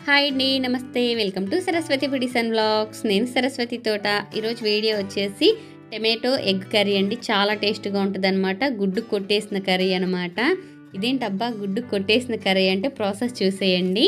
Hi అండి, నమస్తే. Welcome to Saraswati foodies and vlogs. నేను సరస్వతి తోట. ఈరోజు వీడియో వచ్చేసి టమాటో ఎగ్ కర్రీ అండి. చాలా టేస్ట్గా ఉంటుంది అనమాట. గుడ్డు కొట్టేసిన కర్రీ అనమాట. ఇదేంటబ్బా గుడ్డు కొట్టేసిన కర్రీ అంటే ప్రాసెస్ చూసేయండి.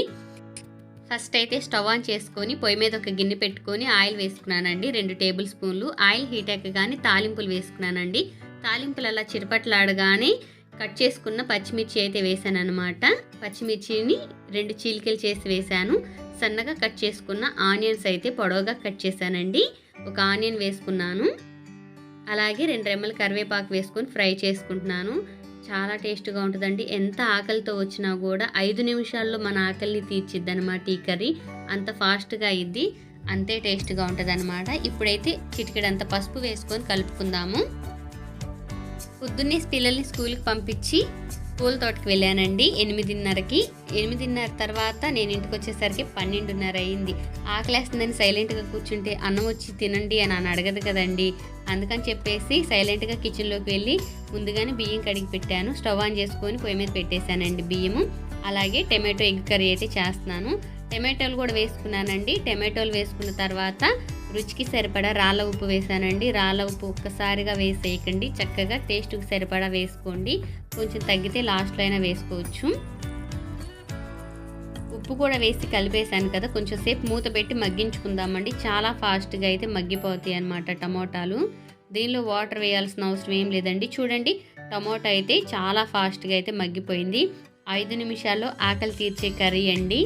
ఫస్ట్ అయితే స్టవ్ ఆన్ చేసుకొని పొయ్యి మీద ఒక గిన్నె పెట్టుకొని ఆయిల్ వేసుకున్నానండి. 2 టేబుల్ స్పూన్లు ఆయిల్ హీట్ ఎక్కగానే తాలింపులు వేసుకున్నానండి. తాలింపులు అలా చిరపట్లాడగానే కట్ చేసుకున్న పచ్చిమిర్చి అయితే వేసాను అనమాట. పచ్చిమిర్చిని 2 చీలికలు చేసి వేసాను. సన్నగా కట్ చేసుకున్న ఆనియన్స్ అయితే పొడవుగా కట్ చేశానండి. ఒక ఆనియన్ వేసుకున్నాను. అలాగే 2 రెమ్మల కరివేపాకు వేసుకొని ఫ్రై చేసుకుంటున్నాను. చాలా టేస్ట్గా ఉంటుందండి. ఎంత ఆకలితో వచ్చినా కూడా 5 నిమిషాల్లో మన ఆకలిని తీర్చిద్ది అనమాట ఈ కర్రీ. అంత ఫాస్ట్గా అయ్యిద్ది, అంతే టేస్ట్గా ఉంటుంది అనమాట. ఇప్పుడైతే చిటికెడంత పసుపు వేసుకొని కలుపుకుందాము. పొద్దున్నే పిల్లల్ని స్కూల్కి పంపించి పూల తోటకి వెళ్ళానండి 8:30కి. 8:30 తర్వాత నేను ఇంటికి వచ్చేసరికి 12:30 అయింది. ఆకలేస్తుందని సైలెంట్గా కూర్చుంటే అన్నం వచ్చి తినండి అని అడగదు కదండి. అందుకని చెప్పేసి సైలెంట్గా కిచెన్లోకి వెళ్ళి ముందుగానే బియ్యం కడిగి పెట్టాను. స్టవ్ ఆన్ చేసుకొని పొయ్యి మీద పెట్టేశానండి బియ్యము. అలాగే టమాటో ఎగ్ కర్రీ అయితే చేస్తున్నాను. టమాటోలు కూడా వేసుకున్నానండి. టమాటోలు వేసుకున్న తర్వాత రుచికి సరిపడా రాళ్ళ ఉప్పు వేసానండి. రాళ్ళ ఉప్పు ఒక్కసారిగా వేసేయకండి, చక్కగా టేస్ట్కి సరిపడా వేసుకోండి. కొంచెం తగ్గితే లాస్ట్లో అయినా వేసుకోవచ్చు. ఉప్పు కూడా వేసి కలిపేశాను కదా, కొంచెం సేపు మూత పెట్టి మగ్గించుకుందామండి. చాలా ఫాస్ట్గా అయితే మగ్గిపోతాయి అన్నమాట టమోటాలు. దీనిలో వాటర్ వేయాల్సిన అవసరం ఏం లేదండి. చూడండి, టమోటా అయితే చాలా ఫాస్ట్గా అయితే మగ్గిపోయింది. 5 నిమిషాల్లో ఆకలి తీర్చే కర్రీ అండి.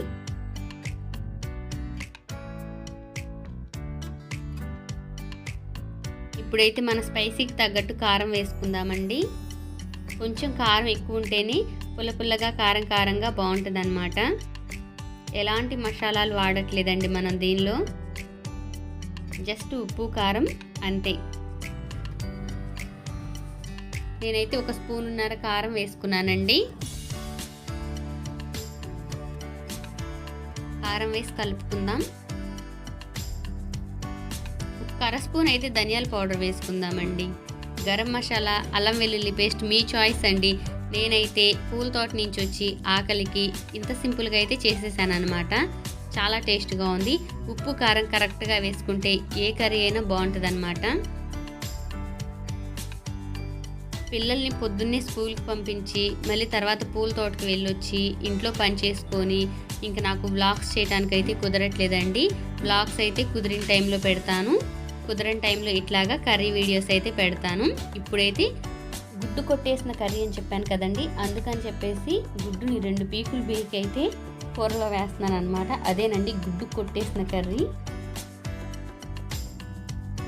ఇప్పుడైతే మన స్పైసీకి తగ్గట్టు కారం వేసుకుందామండి. కొంచెం కారం ఎక్కువ ఉంటేనే పుల్లగా కారంగా బాగుంటుంది అనమాట. ఎలాంటి మసాలాలు వాడట్లేదండి మనం దీనిలో, జస్ట్ ఉప్పు కారం అంతే. నేనైతే 1 స్పూన్నర కారం వేసుకున్నానండి. కారం వేసి కలుపుకుందాం. 1/2 స్పూన్ అయితే ధనియాల పౌడర్ వేసుకుందామండి. గరం మసాలా, అల్లం వెల్లుల్లి పేస్ట్ మీ చాయిస్ అండి. నేనైతే పూల తోట నుంచి వచ్చి ఆకలికి ఇంత సింపుల్గా అయితే చేసేసాను అనమాట. చాలా టేస్ట్గా ఉంది. ఉప్పు కారం కరెక్ట్గా వేసుకుంటే ఏ కర్రీ అయినా బాగుంటుంది అనమాట. పిల్లల్ని పొద్దున్నే స్కూల్కి పంపించి మళ్ళీ తర్వాత పూల తోటకి వెళ్ళొచ్చి ఇంట్లో పని చేసుకొని ఇంకా నాకు వ్లాగ్స్ చేయడానికి అయితే కుదరట్లేదండి. వ్లాగ్స్ అయితే కుదిరిన టైంలో పెడతాను, కుదరని టైంలో ఇట్లాగా కర్రీ వీడియోస్ అయితే పెడతాను. ఇప్పుడైతే గుడ్డు కొట్టేసిన కర్రీ అని చెప్పాను కదండి, అందుకని చెప్పేసి గుడ్డుని 2 పీకులు పీకి అయితే కూరలో వేస్తున్నాను అనమాట. అదేనండి గుడ్డు కొట్టేసిన కర్రీ.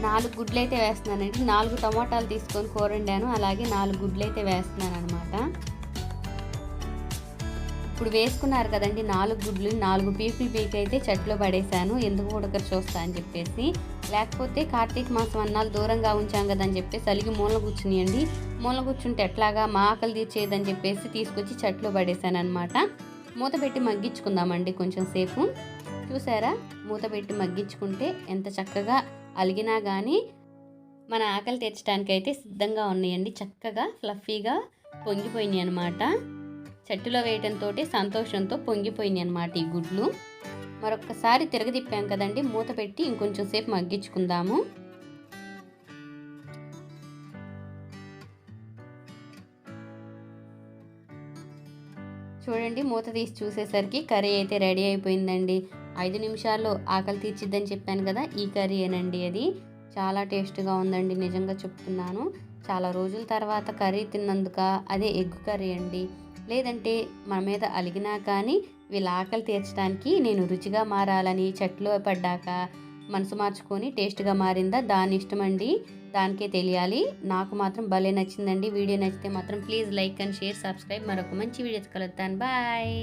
4 గుడ్లు అయితే వేస్తున్నానండి. 4 టమోటాలు తీసుకొని కూర వండాను. అలాగే 4 గుడ్లు అయితే వేస్తున్నాను అనమాట. ఇప్పుడు వేసుకున్నారు కదండి 4 గుడ్లు, 4 పీకులు పీకి అయితే చెట్లో పడేశాను. ఎందుకు ఉడకరు చూస్తా అని చెప్పేసి. లేకపోతే కార్తీక మాసం అన్నాలు దూరంగా ఉంచాం కదని చెప్పేసి అలిగి మూల కూర్చునియండి. మూల కూర్చుంటే ఎట్లాగా మా ఆకలి తీర్చేదని చెప్పేసి తీసుకొచ్చి చెట్లో పడేశాను అనమాట. మూత పెట్టి మగ్గించుకుందామండి కొంచెం సేపు. చూసారా, మూత పెట్టి మగ్గించుకుంటే ఎంత చక్కగా అలిగినా కానీ మన ఆకలి తీర్చడానికి అయితే సిద్ధంగా ఉన్నాయండి. చక్కగా ఫ్లఫీగా పొంగిపోయినాయి అనమాట. చెట్టులో వేయటంతో సంతోషంతో పొంగిపోయినాయి అనమాట ఈ గుడ్లు. మరొక్కసారి తిరగదిప్పాం కదండి, మూత పెట్టి ఇంకొంచెం సేపు మగ్గించుకుందాము. చూడండి, మూత తీసి చూసేసరికి కర్రీ అయితే రెడీ అయిపోయిందండి. 5 నిమిషాల్లో ఆకలి తీర్చిద్దని చెప్పాను కదా, ఈ కర్రీ ఏనండి అది. చాలా టేస్ట్గా ఉందండి, నిజంగా చెప్తున్నాను. చాలా రోజుల తర్వాత కర్రీ తిన్నందుక అదే ఎగ్ కర్రీ అండి. లేదంటే మన మీద అలిగినా కానీ వీళ్ళ ఆకలి తీర్చడానికి నేను రుచిగా మారాలని చెట్లో పడ్డాక మనసు మార్చుకొని టేస్ట్గా మారిందా దాని ఇష్టం అండి, దానికే తెలియాలి. నాకు మాత్రం భలే నచ్చిందండి. వీడియో నచ్చితే మాత్రం please like and share, subscribe. మరొక మంచి వీడియోస్ కలుద్దాను. బాయ్.